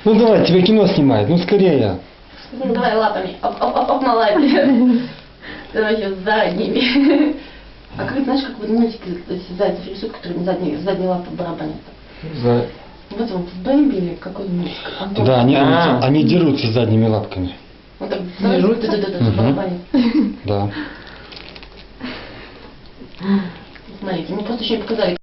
Ну давай, тебя кино снимает, ну скорее. Ну давай лапами. Оп, молодец. Давайте задними. А как, знаешь, как вот мультики, зайцев рисуют, которые задние лапы барабанят? Вот он в Бэмби или какой мультик? Да, они дерутся задними лапками. Он так дерутся? Да, барабанит. Да. Смотрите, мне просто еще не показали.